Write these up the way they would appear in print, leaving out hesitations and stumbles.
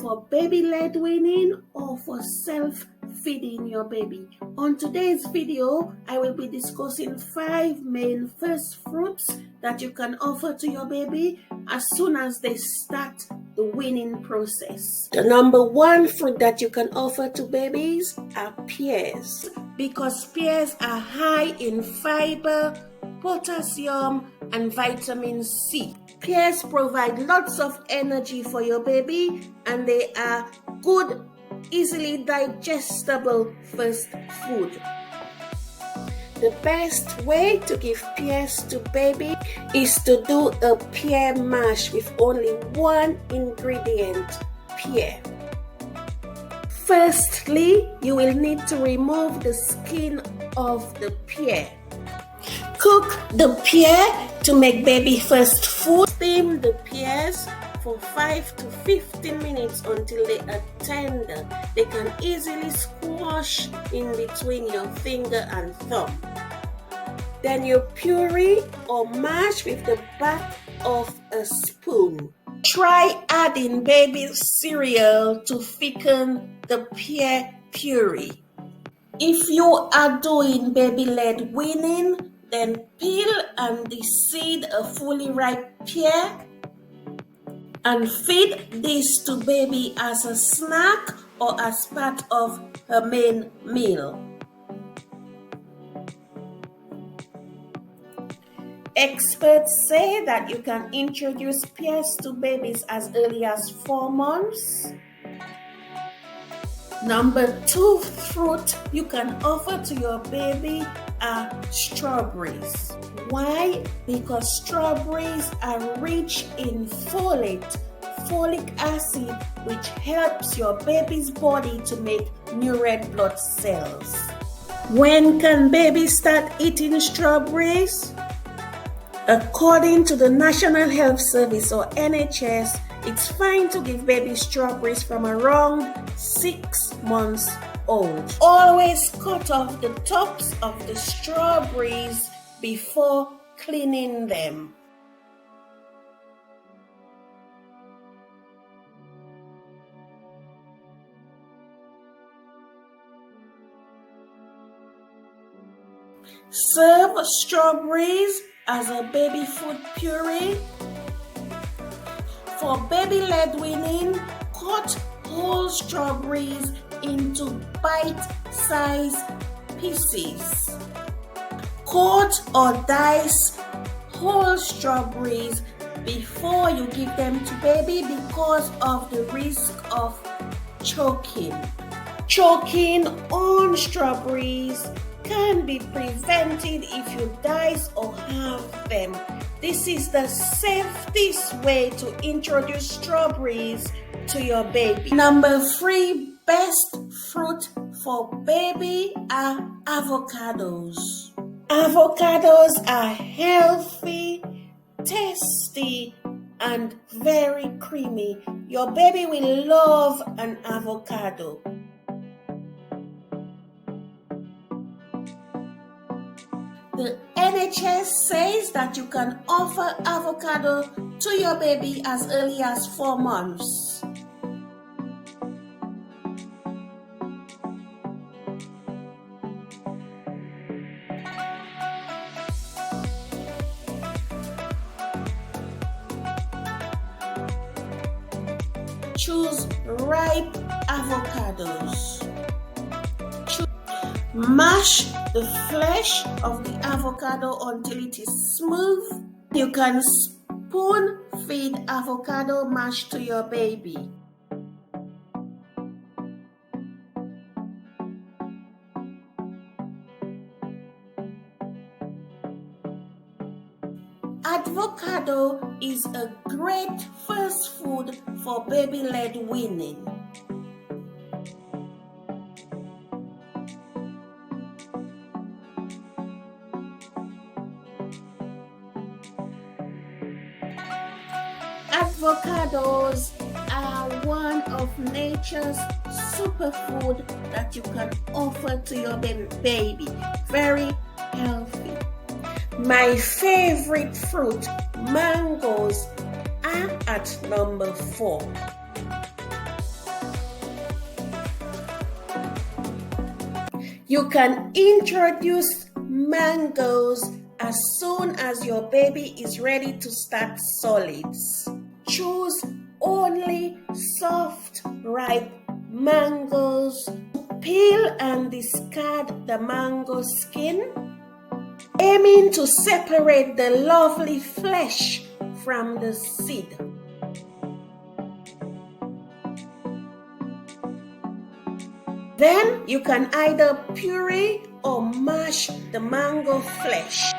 for baby-led weaning or for self-feeding your baby. On today's video, I will be discussing 5 main first fruits that you can offer to your baby as soon as they start the weaning process. The number 1 fruit that you can offer to babies are pears, because pears are high in fiber, potassium, and vitamin C. Pears provide lots of energy for your baby, and they are good, easily digestible first food. The best way to give pears to baby is to do a pear mash with only 1 ingredient, pear. Firstly, you will need to remove the skin of the pear. Cook the pear to make baby first food. Steam the pears for 5 to 15 minutes until they are tender. They can easily squash in between your finger and thumb. Then you puree or mash with the back of a spoon. Try adding baby cereal to thicken the pear puree. If you are doing baby-led weaning, then peel and de-seed a fully ripe pear and feed this to baby as a snack or as part of her main meal. Experts say that you can introduce pears to babies as early as 4 months. Number 2 fruit you can offer to your baby are strawberries. Why? Because strawberries are rich in folic acid, which helps your baby's body to make new red blood cells. When can babies start eating strawberries? According to the National Health Service or NHS, it's fine to give baby strawberries from around 6 months old. Always cut off the tops of the strawberries before cleaning them. Serve strawberries as a baby food puree. For baby-led weaning, cut whole strawberries into bite-sized pieces. Cut or dice whole strawberries before you give them to baby because of the risk of choking. Choking on strawberries can be prevented if you dice or halve them. This is the safest way to introduce strawberries to your baby. Number 3 best fruit for baby are avocados. Avocados are healthy, tasty, and very creamy. Your baby will love an avocado. The NHS says that you can offer avocado to your baby as early as 4 months. Choose ripe avocados. Mash the flesh of the avocado until it is smooth. You can spoon feed avocado mash to your baby. Avocado is a great first food for baby-led weaning. Avocados are one of nature's superfood that you can offer to your baby. Very healthy. My favorite fruit, mangoes, are at number 4. You can introduce mangoes as soon as your baby is ready to start solids. Choose only soft, ripe mangoes. Peel and discard the mango skin, aiming to separate the lovely flesh from the seed. Then you can either puree or mash the mango flesh.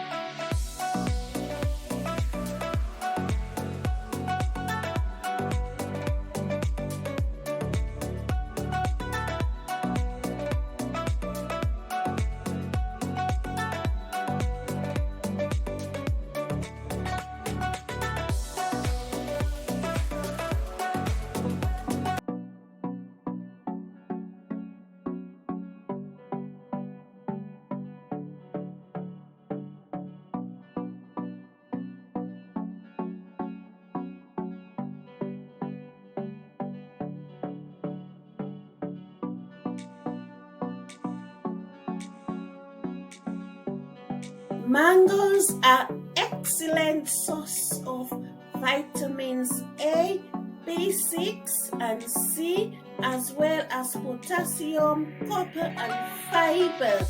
Mangoes are excellent source of vitamins A, B6 and C, as well as potassium, copper and fiber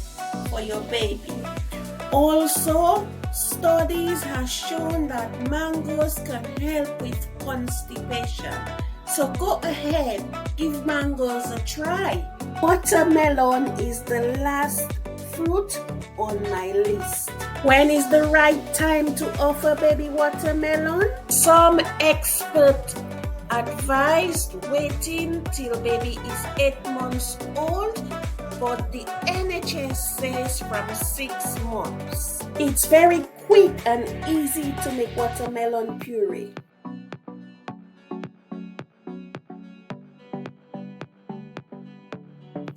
for your baby. Also, studies have shown that mangoes can help with constipation. So go ahead, give mangoes a try. Watermelon is the last fruit on my list. When is the right time to offer baby watermelon? Some experts advised waiting till baby is 8 months old, but the NHS says from 6 months. It's very quick and easy to make watermelon puree.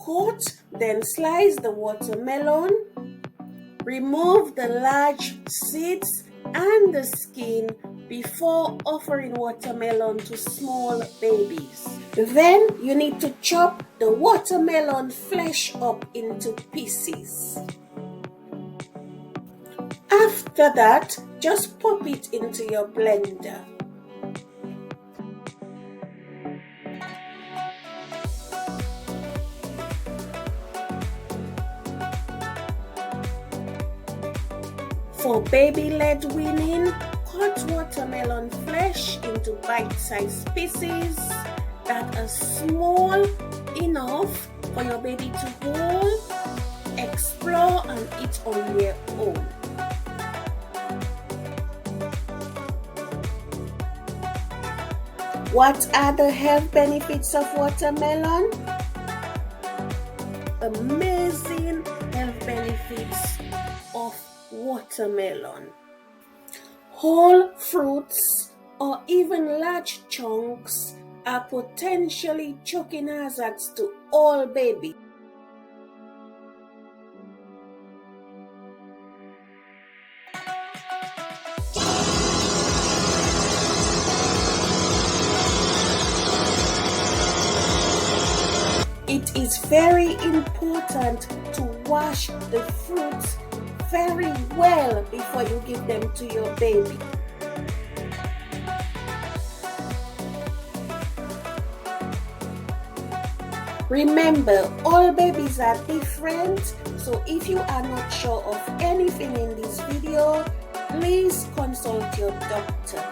Cut, then slice the watermelon. Remove the large seeds and the skin before offering watermelon to small babies. Then you need to chop the watermelon flesh up into pieces. After that, just pop it into your blender. For baby-led weaning, cut watermelon flesh into bite-sized pieces that are small enough for your baby to hold, explore and eat on their own. What are the health benefits of watermelon? Amazing health benefits of watermelon. Whole fruits or even large chunks are potentially choking hazards to all babies. It is very important to wash the fruits very well before you give them to your baby. Remember, all babies are different, so if you are not sure of anything in this video, please consult your doctor.